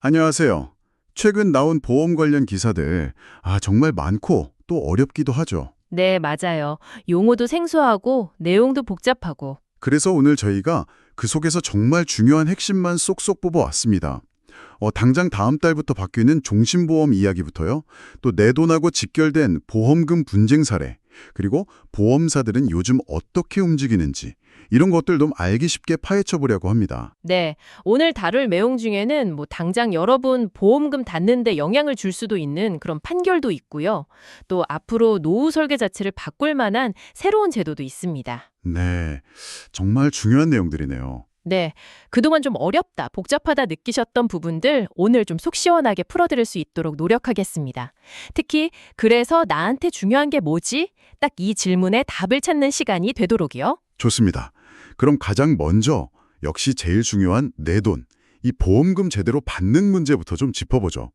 안녕하세요. 최근 나온 보험 관련 기사들, 정말 많고 또 어렵기도 하죠. 네, 맞아요. 용어도 생소하고 내용도 복잡하고. 그래서 오늘 저희가 그 속에서 정말 중요한 핵심만 쏙쏙 뽑아왔습니다. 당장 다음 달부터 바뀌는 종신보험 이야기부터요. 또 내 돈하고 직결된 보험금 분쟁 사례, 그리고 보험사들은 요즘 어떻게 움직이는지 이런 것들도 알기 쉽게 파헤쳐 보려고 합니다. 네, 오늘 다룰 내용 중에는 당장 여러분 보험금 닫는데 영향을 줄 수도 있는 그런 판결도 있고요. 또 앞으로 노후 설계 자체를 바꿀 만한 새로운 제도도 있습니다. 네, 정말 중요한 내용들이네요. 네, 그동안 좀 어렵다, 복잡하다 느끼셨던 부분들 오늘 좀 속 시원하게 풀어드릴 수 있도록 노력하겠습니다. 특히 그래서 나한테 중요한 게 뭐지? 딱 이 질문에 답을 찾는 시간이 되도록이요. 좋습니다. 그럼 가장 먼저 역시 제일 중요한 내 돈, 이 보험금 제대로 받는 문제부터 좀 짚어보죠.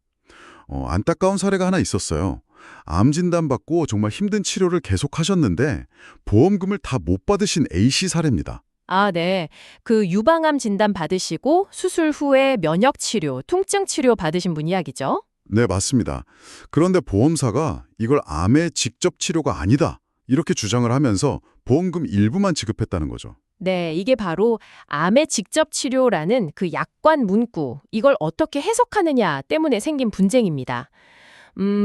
안타까운 사례가 하나 있었어요. 암 진단 받고 정말 힘든 치료를 계속하셨는데 보험금을 다 못 받으신 A씨 사례입니다. 아, 네. 그 유방암 진단 받으시고 수술 후에 면역 치료, 통증 치료 받으신 분 이야기죠? 네, 맞습니다. 그런데 보험사가 이걸 암의 직접 치료가 아니다, 이렇게 주장을 하면서 보험금 일부만 지급했다는 거죠. 네, 이게 바로 암의 직접 치료라는 그 약관 문구, 이걸 어떻게 해석하느냐 때문에 생긴 분쟁입니다.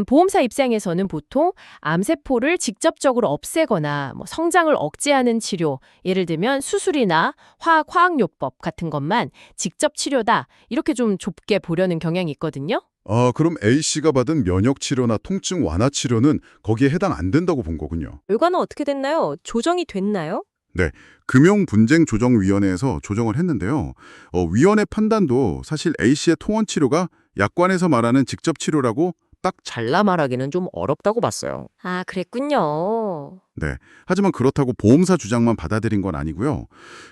보험사 입장에서는 보통 암세포를 직접적으로 없애거나 성장을 억제하는 치료, 예를 들면 수술이나 화학요법 같은 것만 직접 치료다, 이렇게 좀 좁게 보려는 경향이 있거든요. 그럼 A씨가 받은 면역 치료나 통증 완화 치료는 거기에 해당 안 된다고 본 거군요. 결과는 어떻게 됐나요? 조정이 됐나요? 네, 금융분쟁조정위원회에서 조정을 했는데요. 위원회 판단도 사실 A씨의 통원 치료가 약관에서 말하는 직접 치료라고 딱 잘라 말하기는 좀 어렵다고 봤어요. 아, 그랬군요. 네. 하지만 그렇다고 보험사 주장만 받아들인 건 아니고요.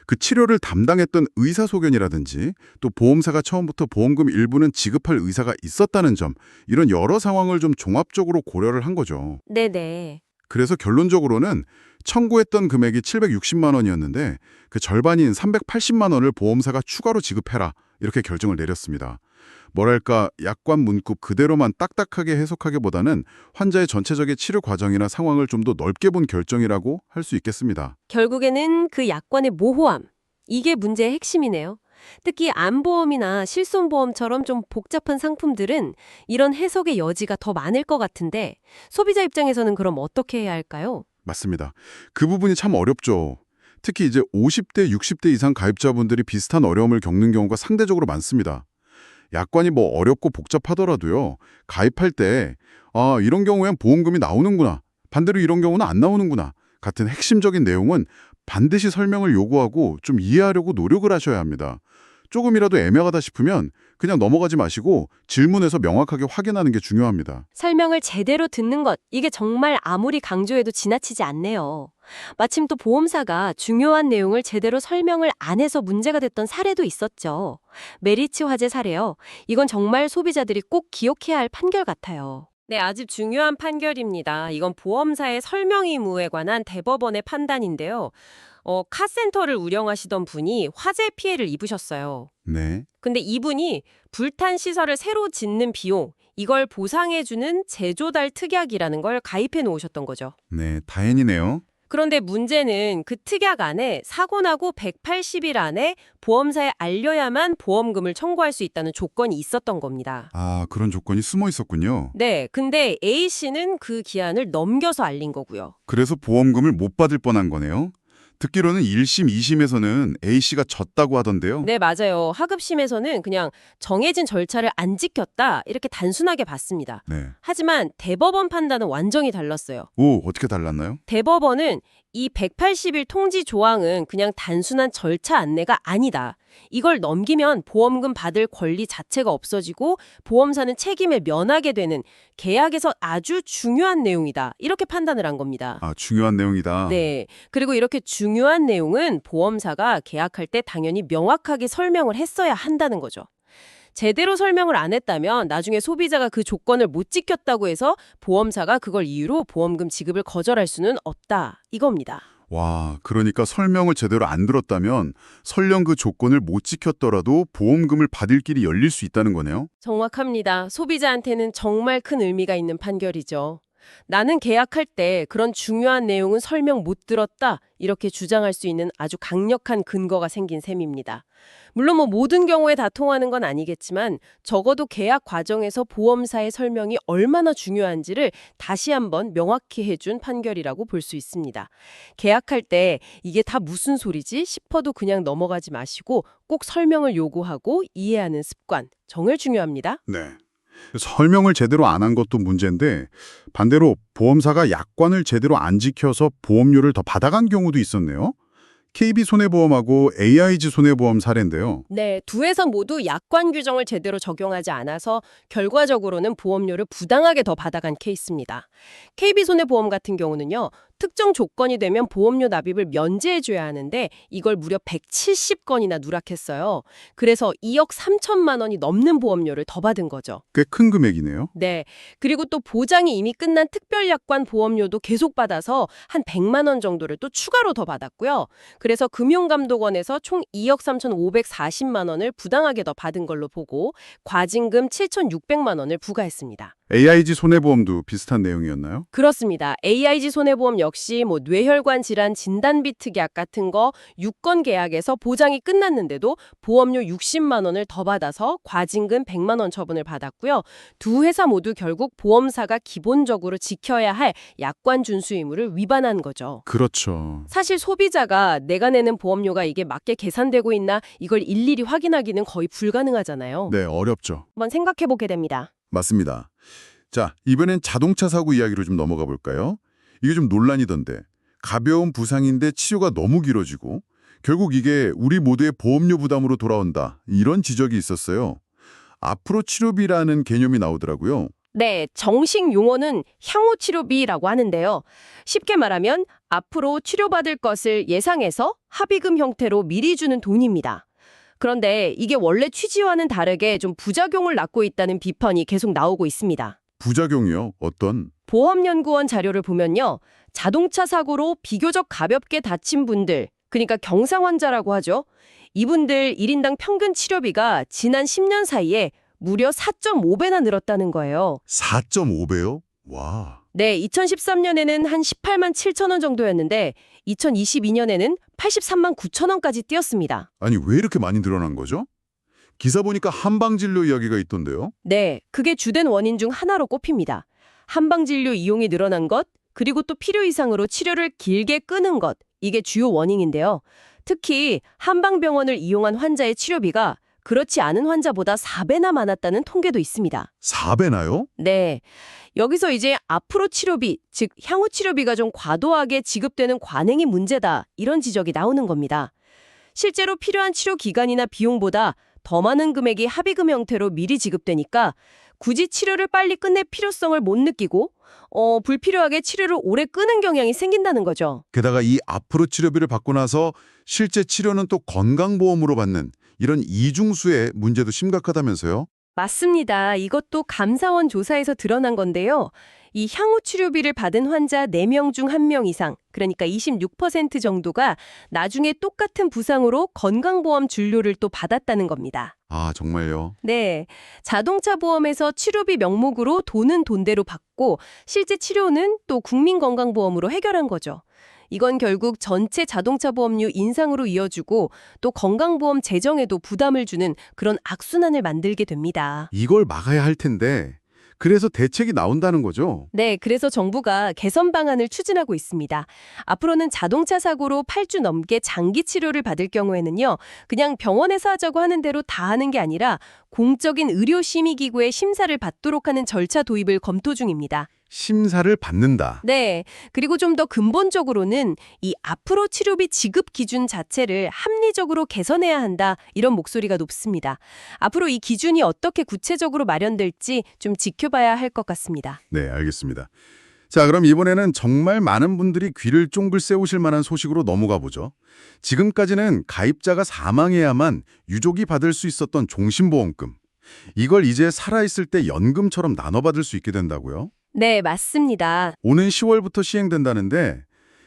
그 치료를 담당했던 의사 소견이라든지 또 보험사가 처음부터 보험금 일부는 지급할 의사가 있었다는 점, 이런 여러 상황을 좀 종합적으로 고려를 한 거죠. 네네. 그래서 결론적으로는 청구했던 금액이 760만 원이었는데 그 절반인 380만 원을 보험사가 추가로 지급해라, 이렇게 결정을 내렸습니다. 뭐랄까, 약관 문구 그대로만 딱딱하게 해석하기보다는 환자의 전체적인 치료 과정이나 상황을 좀 더 넓게 본 결정이라고 할 수 있겠습니다. 결국에는 그 약관의 모호함, 이게 문제의 핵심이네요. 특히 암보험이나 실손보험처럼 좀 복잡한 상품들은 이런 해석의 여지가 더 많을 것 같은데 소비자 입장에서는 그럼 어떻게 해야 할까요? 맞습니다. 그 부분이 참 어렵죠. 특히 이제 50대, 60대 이상 가입자분들이 비슷한 어려움을 겪는 경우가 상대적으로 많습니다. 약관이 어렵고 복잡하더라도요, 가입할 때 이런 경우엔 보험금이 나오는구나, 반대로 이런 경우는 안 나오는구나 같은 핵심적인 내용은 반드시 설명을 요구하고 좀 이해하려고 노력을 하셔야 합니다. 조금이라도 애매하다 싶으면 그냥 넘어가지 마시고 질문해서 명확하게 확인하는 게 중요합니다. 설명을 제대로 듣는 것, 이게 정말 아무리 강조해도 지나치지 않네요. 마침 또 보험사가 중요한 내용을 제대로 설명을 안 해서 문제가 됐던 사례도 있었죠. 메리츠 화재 사례요. 이건 정말 소비자들이 꼭 기억해야 할 판결 같아요. 네, 아주 중요한 판결입니다. 이건 보험사의 설명 의무에 관한 대법원의 판단인데요. 카센터를 운영하시던 분이 화재 피해를 입으셨어요. 네. 근데 이분이 불탄 시설을 새로 짓는 비용, 이걸 보상해주는 제조달 특약이라는 걸 가입해 놓으셨던 거죠. 네, 다행이네요. 그런데 문제는 그 특약 안에 사고 나고 180일 안에 보험사에 알려야만 보험금을 청구할 수 있다는 조건이 있었던 겁니다. 그런 조건이 숨어 있었군요. 네, 근데 A씨는 그 기한을 넘겨서 알린 거고요. 그래서 보험금을 못 받을 뻔한 거네요. 듣기로는 1심, 2심에서는 A씨가 졌다고 하던데요. 네, 맞아요. 하급심에서는 그냥 정해진 절차를 안 지켰다, 이렇게 단순하게 봤습니다. 네. 하지만 대법원 판단은 완전히 달랐어요. 어떻게 달랐나요? 대법원은 이 180일 통지 조항은 그냥 단순한 절차 안내가 아니다. 이걸 넘기면 보험금 받을 권리 자체가 없어지고 보험사는 책임을 면하게 되는 계약에서 아주 중요한 내용이다, 이렇게 판단을 한 겁니다. 중요한 내용이다. 네. 그리고 이렇게 중요한 내용은 보험사가 계약할 때 당연히 명확하게 설명을 했어야 한다는 거죠. 제대로 설명을 안 했다면 나중에 소비자가 그 조건을 못 지켰다고 해서 보험사가 그걸 이유로 보험금 지급을 거절할 수는 없다, 이겁니다. 와, 그러니까 설명을 제대로 안 들었다면 설령 그 조건을 못 지켰더라도 보험금을 받을 길이 열릴 수 있다는 거네요. 정확합니다. 소비자한테는 정말 큰 의미가 있는 판결이죠. 나는 계약할 때 그런 중요한 내용은 설명 못 들었다, 이렇게 주장할 수 있는 아주 강력한 근거가 생긴 셈입니다. 물론 모든 경우에 다 통하는 건 아니겠지만 적어도 계약 과정에서 보험사의 설명이 얼마나 중요한지를 다시 한번 명확히 해준 판결이라고 볼 수 있습니다. 계약할 때 이게 다 무슨 소리지 싶어도 그냥 넘어가지 마시고 꼭 설명을 요구하고 이해하는 습관, 정말 중요합니다. 네. 설명을 제대로 안 한 것도 문제인데 반대로 보험사가 약관을 제대로 안 지켜서 보험료를 더 받아간 경우도 있었네요. KB손해보험하고 AIG 손해보험 사례인데요. 네, 두 회사 모두 약관 규정을 제대로 적용하지 않아서 결과적으로는 보험료를 부당하게 더 받아간 케이스입니다. KB손해보험 같은 경우는요, 특정 조건이 되면 보험료 납입을 면제해줘야 하는데 이걸 무려 170건이나 누락했어요. 그래서 2억 3천만 원이 넘는 보험료를 더 받은 거죠. 꽤 큰 금액이네요. 네. 그리고 또 보장이 이미 끝난 특별약관 보험료도 계속 받아서 한 100만 원 정도를 또 추가로 더 받았고요. 그래서 금융감독원에서 총 2억 3,540만 원을 부당하게 더 받은 걸로 보고 과징금 7,600만 원을 부과했습니다. AIG 손해보험도 비슷한 내용이었나요? 그렇습니다. AIG 손해보험 역시 뇌혈관 질환 진단비 특약 같은 거 6건 계약에서 보장이 끝났는데도 보험료 60만 원을 더 받아서 과징금 100만 원 처분을 받았고요. 두 회사 모두 결국 보험사가 기본적으로 지켜야 할 약관 준수 의무를 위반한 거죠. 그렇죠. 사실 소비자가 내가 내는 보험료가 이게 맞게 계산되고 있나 이걸 일일이 확인하기는 거의 불가능하잖아요. 네, 어렵죠. 한번 생각해보게 됩니다. 맞습니다. 자, 이번엔 자동차 사고 이야기로 좀 넘어가 볼까요? 이게 좀 논란이던데 가벼운 부상인데 치료가 너무 길어지고 결국 이게 우리 모두의 보험료 부담으로 돌아온다. 이런 지적이 있었어요. 앞으로 치료비라는 개념이 나오더라고요. 네, 정식 용어는 향후치료비라고 하는데요. 쉽게 말하면 앞으로 치료받을 것을 예상해서 합의금 형태로 미리 주는 돈입니다. 그런데 이게 원래 취지와는 다르게 좀 부작용을 낳고 있다는 비판이 계속 나오고 있습니다. 부작용이요? 어떤? 보험연구원 자료를 보면요. 자동차 사고로 비교적 가볍게 다친 분들, 그러니까 경상 환자라고 하죠. 이분들 1인당 평균 치료비가 지난 10년 사이에 무려 4.5배나 늘었다는 거예요. 4.5배요? 와. 네, 2013년에는 한 18만 7천 원 정도였는데 2022년에는 83만 9천 원까지 뛰었습니다. 아니, 왜 이렇게 많이 늘어난 거죠? 기사 보니까 한방진료 이야기가 있던데요. 네, 그게 주된 원인 중 하나로 꼽힙니다. 한방진료 이용이 늘어난 것, 그리고 또 필요 이상으로 치료를 길게 끄는 것, 이게 주요 원인인데요. 특히 한방병원을 이용한 환자의 치료비가 그렇지 않은 환자보다 4배나 많았다는 통계도 있습니다. 4배나요? 네, 여기서 이제 앞으로 치료비, 즉 향후 치료비가 좀 과도하게 지급되는 관행이 문제다, 이런 지적이 나오는 겁니다. 실제로 필요한 치료 기간이나 비용보다 더 많은 금액이 합의금 형태로 미리 지급되니까 굳이 치료를 빨리 끝낼 필요성을 못 느끼고 불필요하게 치료를 오래 끄는 경향이 생긴다는 거죠. 게다가 이 앞으로 치료비를 받고 나서 실제 치료는 또 건강보험으로 받는 이런 이중수의 문제도 심각하다면서요? 맞습니다. 이것도 감사원 조사에서 드러난 건데요. 이 향후 치료비를 받은 환자 4명 중 1명 이상, 그러니까 26% 정도가 나중에 똑같은 부상으로 건강보험 진료를 또 받았다는 겁니다. 아, 정말요? 네, 자동차 보험에서 치료비 명목으로 돈은 돈대로 받고 실제 치료는 또 국민건강보험으로 해결한 거죠. 이건 결국 전체 자동차 보험료 인상으로 이어지고 또 건강보험 재정에도 부담을 주는 그런 악순환을 만들게 됩니다. 이걸 막아야 할 텐데 그래서 대책이 나온다는 거죠? 네, 그래서 정부가 개선 방안을 추진하고 있습니다. 앞으로는 자동차 사고로 8주 넘게 장기 치료를 받을 경우에는요, 그냥 병원에서 하자고 하는 대로 다 하는 게 아니라 공적인 의료심의기구의 심사를 받도록 하는 절차 도입을 검토 중입니다. 심사를 받는다. 네, 그리고 좀 더 근본적으로는 이 앞으로 치료비 지급 기준 자체를 합리적으로 개선해야 한다, 이런 목소리가 높습니다. 앞으로 이 기준이 어떻게 구체적으로 마련될지 좀 지켜봐야 할 것 같습니다. 네, 알겠습니다. 자, 그럼 이번에는 정말 많은 분들이 귀를 쫑글 세우실 만한 소식으로 넘어가 보죠. 지금까지는 가입자가 사망해야만 유족이 받을 수 있었던 종신보험금. 이걸 이제 살아있을 때 연금처럼 나눠 받을 수 있게 된다고요? 네, 맞습니다. 오는 10월부터 시행된다는데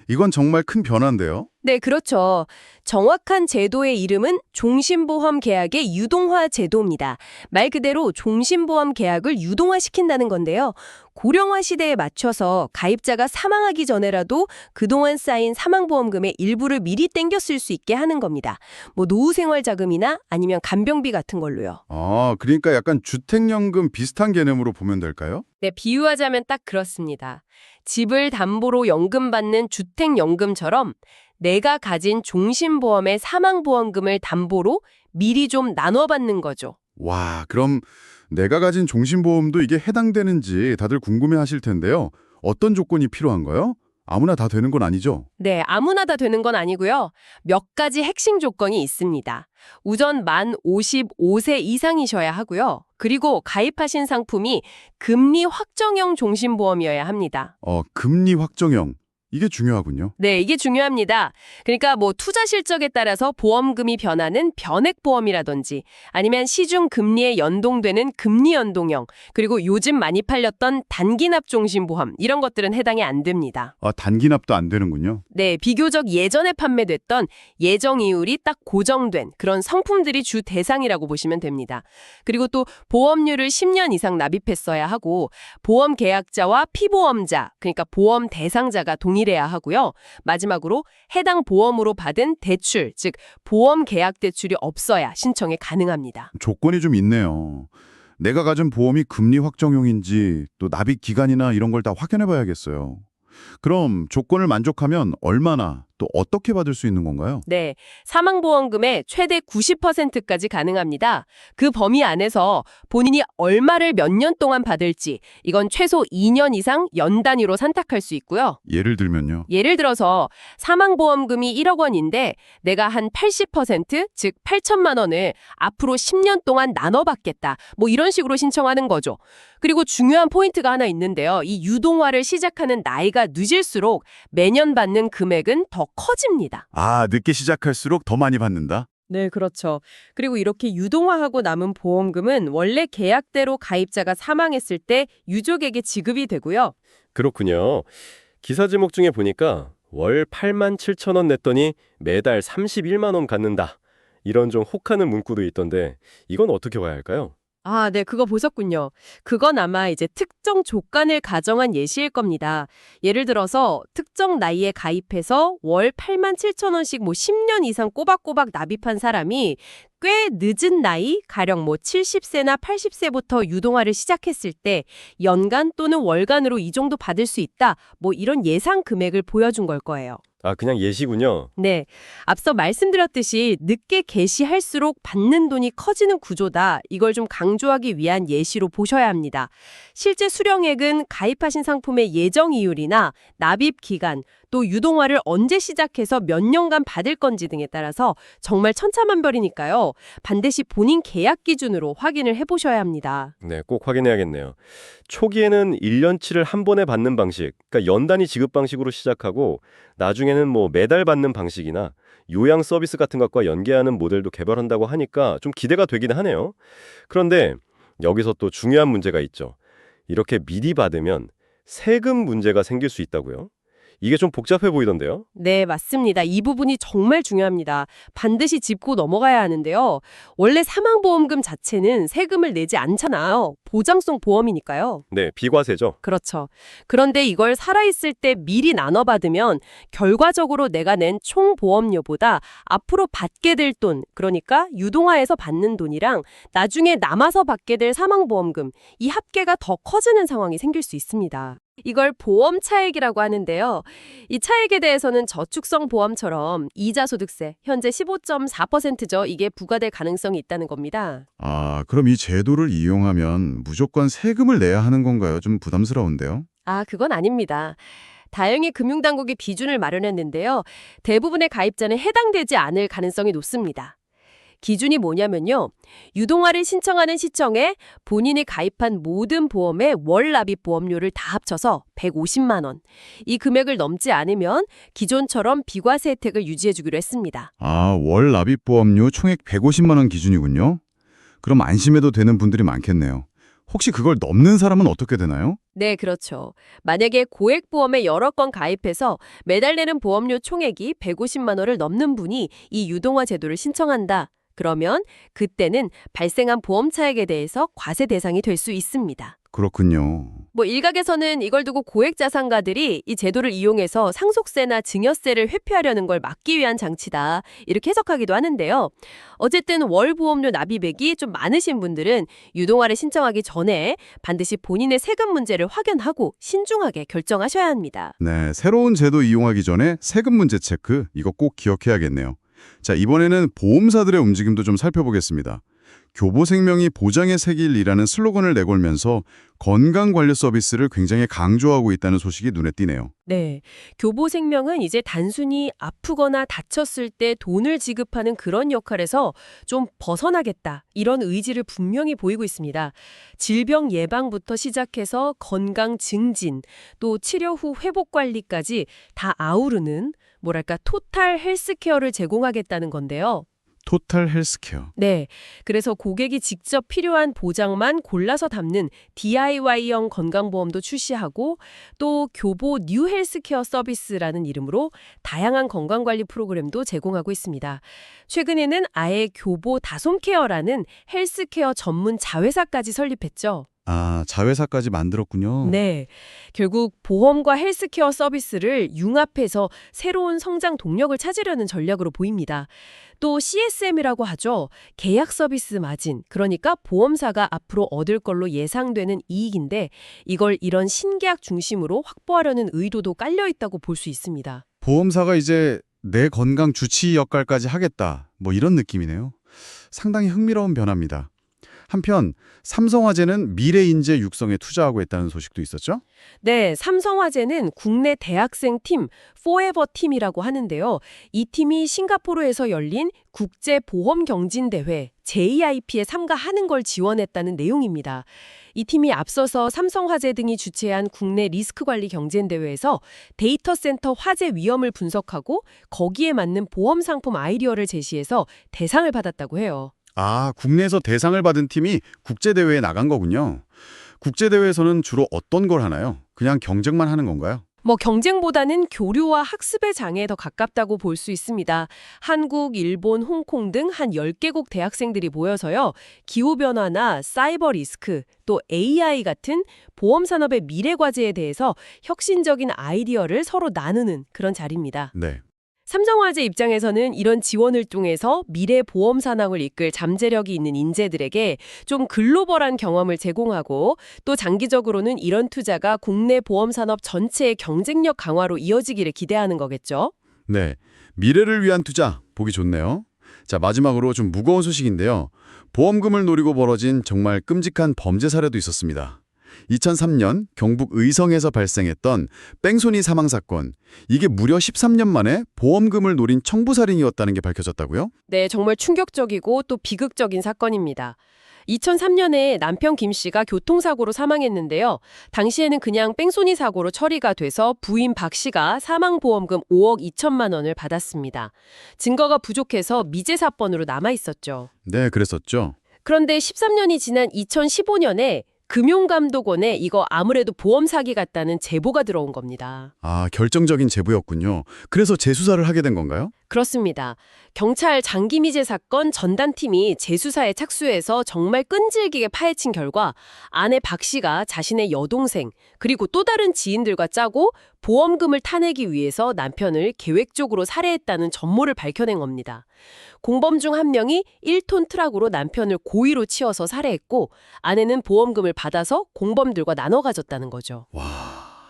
이건 정말 큰 변화인데요. 네, 그렇죠. 정확한 제도의 이름은 종신보험 계약의 유동화 제도입니다. 말 그대로 종신보험 계약을 유동화시킨다는 건데요. 고령화 시대에 맞춰서 가입자가 사망하기 전에라도 그동안 쌓인 사망보험금의 일부를 미리 땡겨 쓸 수 있게 하는 겁니다. 뭐 노후생활자금이나 아니면 간병비 같은 걸로요. 아, 그러니까 약간 주택연금 비슷한 개념으로 보면 될까요? 네, 비유하자면 딱 그렇습니다. 집을 담보로 연금 받는 주택연금처럼 내가 가진 종신보험의 사망보험금을 담보로 미리 좀 나눠받는 거죠. 와, 그럼 내가 가진 종신보험도 이게 해당되는지 다들 궁금해하실 텐데요. 어떤 조건이 필요한가요? 아무나 다 되는 건 아니죠? 네, 아무나 다 되는 건 아니고요. 몇 가지 핵심 조건이 있습니다. 우선 만 55세 이상이셔야 하고요. 그리고 가입하신 상품이 금리 확정형 종신보험이어야 합니다. 금리 확정형. 이게 중요하군요. 네, 이게 중요합니다. 그러니까 뭐 투자 실적에 따라서 보험금이 변하는 변액보험이라든지 아니면 시중 금리에 연동되는 금리 연동형, 그리고 요즘 많이 팔렸던 단기납 종신보험 이런 것들은 해당이 안 됩니다. 단기납도 안 되는군요. 네, 비교적 예전에 판매됐던 예정 이율이 딱 고정된 그런 상품들이 주 대상이라고 보시면 됩니다. 그리고 또 보험료를 10년 이상 납입했어야 하고 보험 계약자와 피보험자, 그러니까 보험 대상자가 동일해야 하고요. 마지막으로 해당 보험으로 받은 대출, 즉 보험 계약 대출이 없어야 신청이 가능합니다. 조건이 좀 있네요. 내가 가진 보험이 금리 확정형인지 또 납입 기간이나 이런 걸 다 확인해 봐야겠어요. 그럼 조건을 만족하면 얼마나 또 어떻게 받을 수 있는 건가요? 네, 사망보험금의 최대 90%까지 가능합니다. 그 범위 안에서 본인이 얼마를 몇 년 동안 받을지 이건 최소 2년 이상 연 단위로 선택할 수 있고요. 예를 들면요. 예를 들어서 사망보험금이 1억 원인데 내가 한 80%, 즉 8천만 원을 앞으로 10년 동안 나눠받겠다. 뭐 이런 식으로 신청하는 거죠. 그리고 중요한 포인트가 하나 있는데요. 이 유동화를 시작하는 나이가 늦을수록 매년 받는 금액은 더 커집니다. 늦게 시작할수록 더 많이 받는다? 네, 그렇죠. 그리고 이렇게 유동화하고 남은 보험금은 원래 계약대로 가입자가 사망했을 때 유족에게 지급이 되고요. 그렇군요. 기사 제목 중에 보니까 월 8만 7천 원 냈더니 매달 31만 원 갖는다. 이런 좀 혹하는 문구도 있던데 이건 어떻게 봐야 할까요? 아, 네, 그거 보셨군요. 그건 아마 이제 특정 조건을 가정한 예시일 겁니다. 예를 들어서 특정 나이에 가입해서 월 8만 7천 원씩 뭐 10년 이상 꼬박꼬박 납입한 사람이 꽤 늦은 나이, 가령 뭐 70세나 80세부터 유동화를 시작했을 때 연간 또는 월간으로 이 정도 받을 수 있다. 뭐 이런 예상 금액을 보여준 걸 거예요. 그냥 예시군요. 네, 앞서 말씀드렸듯이 늦게 개시할수록 받는 돈이 커지는 구조다. 이걸 좀 강조하기 위한 예시로 보셔야 합니다. 실제 수령액은 가입하신 상품의 예정 이율이나 납입 기간, 또 유동화를 언제 시작해서 몇 년간 받을 건지 등에 따라서 정말 천차만별이니까요. 반드시 본인 계약 기준으로 확인을 해보셔야 합니다. 네, 꼭 확인해야겠네요. 초기에는 1년치를 한 번에 받는 방식, 그러니까 연단위 지급 방식으로 시작하고 나중에는 뭐 매달 받는 방식이나 요양 서비스 같은 것과 연계하는 모델도 개발한다고 하니까 좀 기대가 되긴 하네요. 그런데 여기서 또 중요한 문제가 있죠. 이렇게 미리 받으면 세금 문제가 생길 수 있다고요? 이게 좀 복잡해 보이던데요? 네, 맞습니다. 이 부분이 정말 중요합니다. 반드시 짚고 넘어가야 하는데요. 원래 사망보험금 자체는 세금을 내지 않잖아요. 보장성 보험이니까요. 네, 비과세죠. 그렇죠. 그런데 이걸 살아있을 때 미리 나눠받으면 결과적으로 내가 낸 총 보험료보다 앞으로 받게 될 돈, 그러니까 유동화해서 받는 돈이랑 나중에 남아서 받게 될 사망보험금, 이 합계가 더 커지는 상황이 생길 수 있습니다. 이걸 보험 차액이라고 하는데요. 이 차액에 대해서는 저축성 보험처럼 이자 소득세, 현재 15.4%죠. 이게 부과될 가능성이 있다는 겁니다. 그럼 이 제도를 이용하면 무조건 세금을 내야 하는 건가요? 좀 부담스러운데요. 그건 아닙니다. 다행히 금융당국이 비준을 마련했는데요. 대부분의 가입자는 해당되지 않을 가능성이 높습니다. 기준이 뭐냐면요. 유동화를 신청하는 시청에 본인이 가입한 모든 보험의 월 납입 보험료를 다 합쳐서 150만 원. 이 금액을 넘지 않으면 기존처럼 비과세 혜택을 유지해주기로 했습니다. 월 납입 보험료 총액 150만 원 기준이군요. 그럼 안심해도 되는 분들이 많겠네요. 혹시 그걸 넘는 사람은 어떻게 되나요? 네, 그렇죠. 만약에 고액보험에 여러 건 가입해서 매달 내는 보험료 총액이 150만 원을 넘는 분이 이 유동화 제도를 신청한다. 그러면 그때는 발생한 보험 차액에 대해서 과세 대상이 될 수 있습니다. 그렇군요. 뭐 일각에서는 이걸 두고 고액 자산가들이 이 제도를 이용해서 상속세나 증여세를 회피하려는 걸 막기 위한 장치다. 이렇게 해석하기도 하는데요. 어쨌든 월 보험료 납입액이 좀 많으신 분들은 유동화를 신청하기 전에 반드시 본인의 세금 문제를 확인하고 신중하게 결정하셔야 합니다. 네, 새로운 제도 이용하기 전에 세금 문제 체크, 이거 꼭 기억해야겠네요. 자, 이번에는 보험사들의 움직임도 좀 살펴보겠습니다. 교보생명이 보장의 새길이라는 슬로건을 내걸면서 건강관리 서비스를 굉장히 강조하고 있다는 소식이 눈에 띄네요. 네. 교보생명은 이제 단순히 아프거나 다쳤을 때 돈을 지급하는 그런 역할에서 좀 벗어나겠다. 이런 의지를 분명히 보이고 있습니다. 질병 예방부터 시작해서 건강 증진, 또 치료 후 회복 관리까지 다 아우르는 뭐랄까 토탈 헬스케어를 제공하겠다는 건데요. 토탈 헬스케어. 네. 그래서 고객이 직접 필요한 보장만 골라서 담는 DIY형 건강보험도 출시하고 또 교보 뉴 헬스케어 서비스라는 이름으로 다양한 건강관리 프로그램도 제공하고 있습니다. 최근에는 아예 교보 다솜케어라는 헬스케어 전문 자회사까지 설립했죠. 아, 자회사까지 만들었군요. 네. 결국 보험과 헬스케어 서비스를 융합해서 새로운 성장 동력을 찾으려는 전략으로 보입니다. 또 CSM이라고 하죠. 계약 서비스 마진, 그러니까 보험사가 앞으로 얻을 걸로 예상되는 이익인데 이걸 이런 신계약 중심으로 확보하려는 의도도 깔려 있다고 볼 수 있습니다. 보험사가 이제 내 건강 주치 역할까지 하겠다. 뭐 이런 느낌이네요. 상당히 흥미로운 변화입니다. 한편 삼성화재는 미래인재 육성에 투자하고 있다는 소식도 있었죠? 네, 삼성화재는 국내 대학생 팀, 포에버 팀이라고 하는데요. 이 팀이 싱가포르에서 열린 국제보험경진대회 JIP에 참가하는 걸 지원했다는 내용입니다. 이 팀이 앞서서 삼성화재 등이 주최한 국내 리스크관리 경쟁대회에서 데이터 센터 화재 위험을 분석하고 거기에 맞는 보험 상품 아이디어를 제시해서 대상을 받았다고 해요. 아, 국내에서 대상을 받은 팀이 국제대회에 나간 거군요. 국제대회에서는 주로 어떤 걸 하나요? 그냥 경쟁만 하는 건가요? 뭐 경쟁보다는 교류와 학습의 장에 더 가깝다고 볼 수 있습니다. 한국, 일본, 홍콩 등 한 10개국 대학생들이 모여서요. 기후변화나 사이버 리스크, 또 AI 같은 보험 산업의 미래 과제에 대해서 혁신적인 아이디어를 서로 나누는 그런 자리입니다. 네. 삼성화재 입장에서는 이런 지원을 통해서 미래 보험 산업을 이끌 잠재력이 있는 인재들에게 좀 글로벌한 경험을 제공하고 또 장기적으로는 이런 투자가 국내 보험 산업 전체의 경쟁력 강화로 이어지기를 기대하는 거겠죠. 네. 미래를 위한 투자, 보기 좋네요. 자, 마지막으로 좀 무거운 소식인데요. 보험금을 노리고 벌어진 정말 끔찍한 범죄 사례도 있었습니다. 2003년 경북 의성에서 발생했던 뺑소니 사망 사건. 이게 무려 13년 만에 보험금을 노린 청부살인이었다는 게 밝혀졌다고요? 네, 정말 충격적이고 또 비극적인 사건입니다. 2003년에 남편 김 씨가 교통사고로 사망했는데요. 당시에는 그냥 뺑소니 사고로 처리가 돼서 부인 박 씨가 사망보험금 5억 2천만 원을 받았습니다. 증거가 부족해서 미제 사건으로 남아 있었죠. 네, 그랬었죠. 그런데 13년이 지난 2015년에 금융감독원에 이거 아무래도 보험 사기 같다는 제보가 들어온 겁니다. 아, 결정적인 제보였군요. 그래서 재수사를 하게 된 건가요? 그렇습니다. 경찰 장기미제 사건 전단팀이 재수사에 착수해서 정말 끈질기게 파헤친 결과 아내 박 씨가 자신의 여동생 그리고 또 다른 지인들과 짜고 보험금을 타내기 위해서 남편을 계획적으로 살해했다는 전모를 밝혀낸 겁니다. 공범 중 한 명이 1톤 트럭으로 남편을 고의로 치어서 살해했고 아내는 보험금을 받아서 공범들과 나눠 가졌다는 거죠. 와,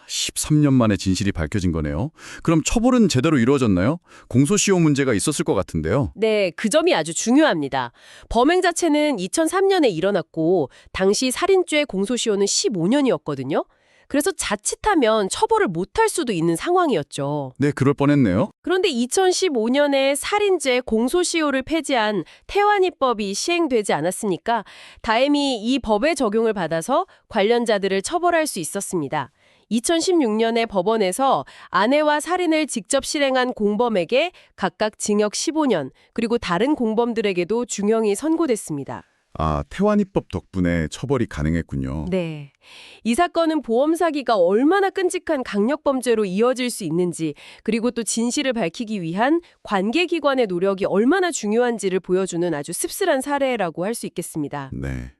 13년 만에 진실이 밝혀진 거네요. 그럼 처벌은 제대로 이루어졌나요? 공소시효 문제가 있었을 것 같은데요. 네, 그 점이 아주 중요합니다. 범행 자체는 2003년에 일어났고 당시 살인죄 공소시효는 15년이었거든요. 그래서 자칫하면 처벌을 못할 수도 있는 상황이었죠. 네, 그럴 뻔했네요. 그런데 2015년에 살인죄 공소시효를 폐지한 태완이법이 시행되지 않았으니까 다행히 이 법의 적용을 받아서 관련자들을 처벌할 수 있었습니다. 2016년에 법원에서 아내와 살인을 직접 실행한 공범에게 각각 징역 15년, 그리고 다른 공범들에게도 중형이 선고됐습니다. 아, 태완이법 덕분에 처벌이 가능했군요. 네. 이 사건은 보험 사기가 얼마나 끔찍한 강력범죄로 이어질 수 있는지, 그리고 또 진실을 밝히기 위한 관계기관의 노력이 얼마나 중요한지를 보여주는 아주 씁쓸한 사례라고 할 수 있겠습니다. 네.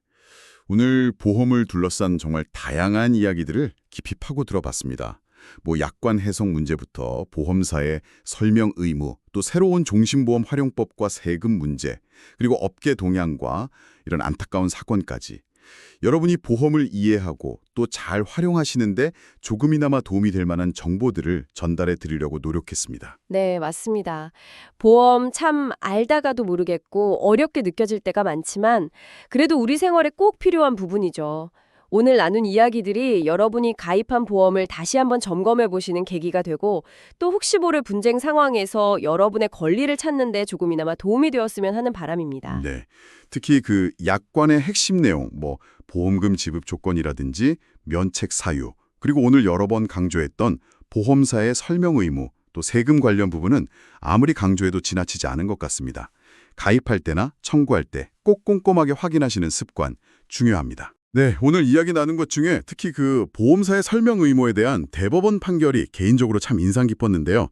오늘 보험을 둘러싼 정말 다양한 이야기들을 깊이 파고 들어봤습니다. 뭐 약관 해석 문제부터 보험사의 설명 의무, 또 새로운 종신보험 활용법과 세금 문제, 그리고 업계 동향과 이런 안타까운 사건까지 여러분이 보험을 이해하고 또 잘 활용하시는데 조금이나마 도움이 될 만한 정보들을 전달해 드리려고 노력했습니다. 네, 맞습니다. 보험 참 알다가도 모르겠고 어렵게 느껴질 때가 많지만 그래도 우리 생활에 꼭 필요한 부분이죠. 오늘 나눈 이야기들이 여러분이 가입한 보험을 다시 한번 점검해 보시는 계기가 되고 또 혹시 모를 분쟁 상황에서 여러분의 권리를 찾는 데 조금이나마 도움이 되었으면 하는 바람입니다. 네. 특히 그 약관의 핵심 내용, 뭐 보험금 지급 조건이라든지 면책 사유, 그리고 오늘 여러 번 강조했던 보험사의 설명 의무, 또 세금 관련 부분은 아무리 강조해도 지나치지 않은 것 같습니다. 가입할 때나 청구할 때 꼭 꼼꼼하게 확인하시는 습관 중요합니다. 네, 오늘 이야기 나눈 것 중에 특히 그 보험사의 설명 의무에 대한 대법원 판결이 개인적으로 참 인상 깊었는데요.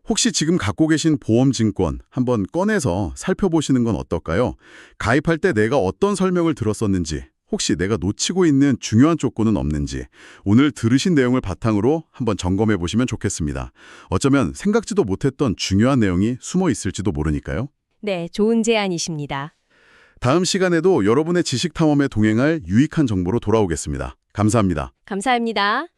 혹시 지금 갖고 계신 보험증권 한번 꺼내서 살펴보시는 건 어떨까요? 가입할 때 내가 어떤 설명을 들었었는지, 혹시 내가 놓치고 있는 중요한 조건은 없는지 오늘 들으신 내용을 바탕으로 한번 점검해 보시면 좋겠습니다. 어쩌면 생각지도 못했던 중요한 내용이 숨어 있을지도 모르니까요. 네, 좋은 제안이십니다. 다음 시간에도 여러분의 지식 탐험에 동행할 유익한 정보로 돌아오겠습니다. 감사합니다. 감사합니다.